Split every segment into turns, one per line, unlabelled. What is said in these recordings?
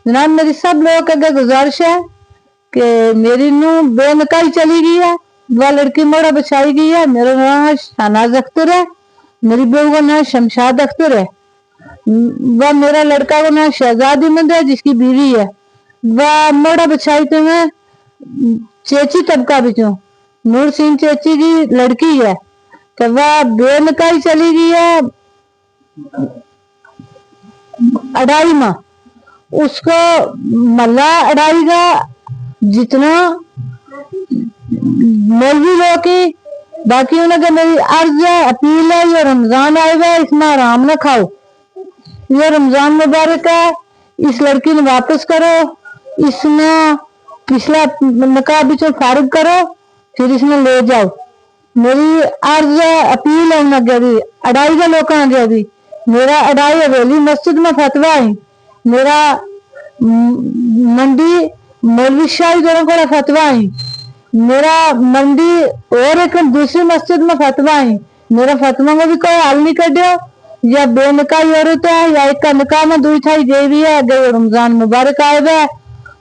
जनाब मेरी सब लोगों के आगे गुजारिश है कि मेरी नूह बेनकाही चली गई है, वह लड़की मोड़ा बचाई गई है। मेरा नाम शहनाज अख्तर है, मेरी बहू का नाम शमशाद अख्तर है, वह मेरा लड़का का नाम शहजाद अहमद है जिसकी बीवी है। वह मोड़ा बचाई तो मैं चेची तबका बिचू नूर सिंह चेची की लड़की है, तो वह बेनकाही चली गई है अढ़ाई माह। उसको मल्ला अढ़ाई का जितना मौलवी लोग की, बाकी उन्हें मेरी अर्ज है, अपील है, ये रमजान आएगा इसमें आराम न खाओ, ये रमजान मुबारक है, इस लड़की ने वापस करो, इसमें पिछला निकाह बिचो फारिग करो, फिर इसमें ले जाओ। मेरी अर्ज है, अपील है उन्हें भी अढ़ाई का लोग आगे भी मेरा अढ़ाई हवेली मस्जिद में फतवा है, मेरा मंडी मौलवी शाही दोनों को फतवा है, मेरा मंडी और एक दूसरी मस्जिद में फतवा है। मेरा फतवा में भी कोई हल नहीं कर दो, या बेनकाही औरत है या एक का निकाह में दुई थाई देवी है, अगर रमजान मुबारक आएगा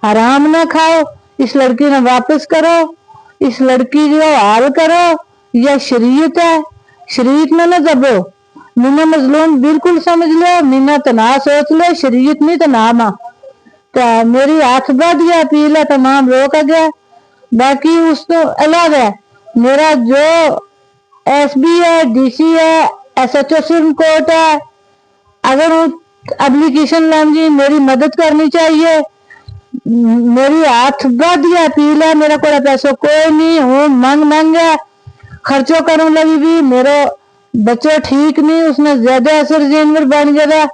हराम ना खाओ, इस लड़की ने वापस करो, इस लड़की को हाल करो, यह शरीयत है, शरीयत में न दबो। मीना मजलूम बिल्कुल समझ लो, मीना तना सोच लो, शरीयत नहीं तो नाम आ। तो मेरी हाथ बढ़ गया, अपील है तमाम रोका गया। बाकी उस तो अलावा मेरा जो एसबी है, डीसी है, एसएचओ सुप्रीम कोर्ट है, अगर एप्लीकेशन लाऊंगी मेरी मदद करनी चाहिए। मेरी हाथ बढ़ गया, अपील है, मेरा कोई पैसा कोई नहीं हूँ, मंग है, खर्चो करूं लगी भी, मेरे बच्चे ठीक नहीं, उसने ज्यादा असर जेनवर बन गया,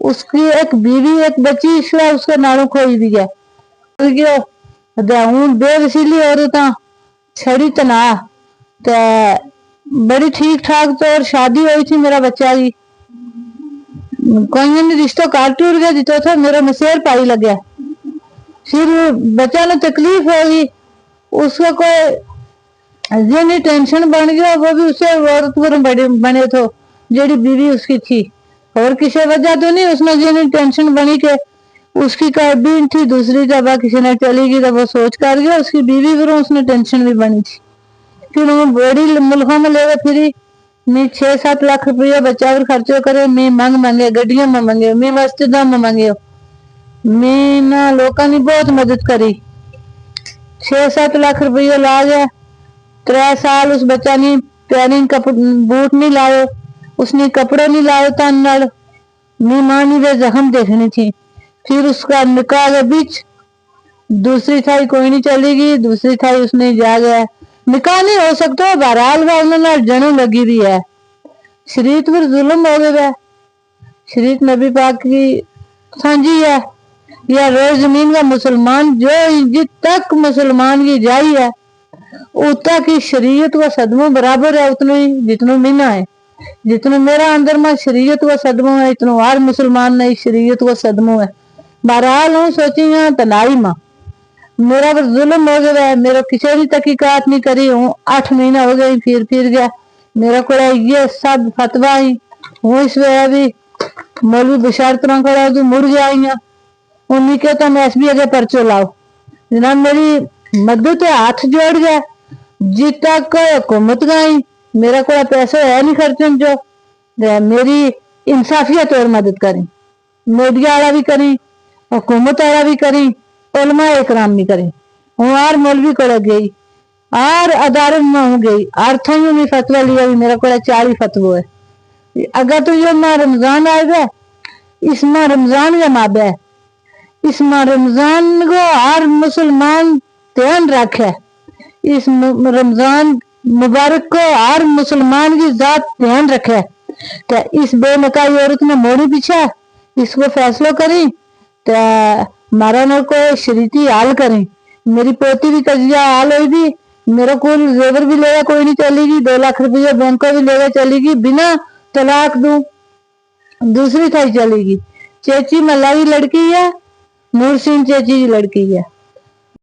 उसकी एक बीवी एक बच्ची इसलिए उसके नारों खोई भी गया बेवसीली औरत छड़ी तना तो बड़ी ठीक ठाक तो और शादी हुई थी मेरा बच्चा की, कोई ने रिश्ता काट टूट गया जितो था मेरा मसेर पाई लग गया, फिर बच्चा ने तकलीफ होगी, उसका कोई नहीं टेंशन बन गया, वो भी उसे औरत पर बने तो जेडी बीवी उसकी थी, और किसी वजह तो नहीं, उसने जिन्हें टेंशन बनी के उसकी बीन थी दूसरी जब किसी ने चली गई तो वो सोच कर गया, उसकी बीवी पर उसने टेंशन भी बनी थी। फिर वो बड़ी मुल्कों में ले गए, फिर मैं 6-7 लाख रुपया बच्चा पर खर्चो करे, मैं मांगे गड्डियों में मांगे, मैं मस्जिदों में मांगे, मैं ना लोगों ने बहुत मदद करी, 6-7 लाख रुपया ला गया। 3 साल उस बच्चा ने प्यारी बूट नहीं लाए, उसने कपड़े नहीं लाए तन नाल, मैं मां ने वे जख्म देखनी थी। फिर उसका निकाह के बीच दूसरी थाई कोई नहीं चलेगी, दूसरी थाई उसने जा गया, निकाह नहीं हो सकता, बहरहाल वह उन्होंने जने लगी रही है, शरीयत पर जुल्म हो गया। शरीयत नबी पाक की सांझी है, या रोज जमीन का मुसलमान जो जित तक मुसलमान की जाई है उतना की शरीयत व सदमों बराबर है, उतने जितना मीना है, जितना मेरा अंदर में शरीयत व सदमों है, इतना हर मुसलमान नहीं शरीयत व सदमों है। बहरहाल हूँ सोची है तनाई मां मेरा पर जुल्म हो गया है, मेरा किसी भी तहकीकात नहीं करी हूँ, 8 महीना हो गए फिर गया, मेरा को ये सब फतवा ही हूँ, इस वजह भी मौलवी बशार तरह खड़ा तो मुड़ जाएंगे, उन्हीं के तो मैं एसबी के पर्चो लाओ। जनाब मेरी मदद है, हाथ जोड़ गया, जित तक हुकूमत गई मेरा कोई पैसा है नहीं खर्चन जो, मेरी इंसाफियत और मदद करी, मीडिया वाला भी करी, हुकूमत वाला भी करी, उलमा इकराम भी करी, हूँ आर मौलवी को गई, आर अदालत में हूँ गई, आर थी में फतवा लिया भी, मेरा कोई 40 फतवा है। अगर तो ये माह रमजान आएगा, इस माह रमजान का माह है, इस माह रमजान को हर मुसलमान ध्यान रखे, इस रमजान मुबारक को हर मुसलमान की जात ध्यान रखे, तो इस बेनकाही औरत ने मोड़ी पीछा इसको फैसला करी, तो मारा न को शरीती हाल करें। मेरी पोती भी कजिया हाल हुई भी, मेरा कोई जेवर भी लेगा कोई नहीं चलेगी, 2 लाख रुपया बैंक को भी लेगा चलेगी, बिना तलाक दूं दूसरी थाई चलेगी। चेची मलाई लड़की है, नूर सिंह चेची की लड़की है।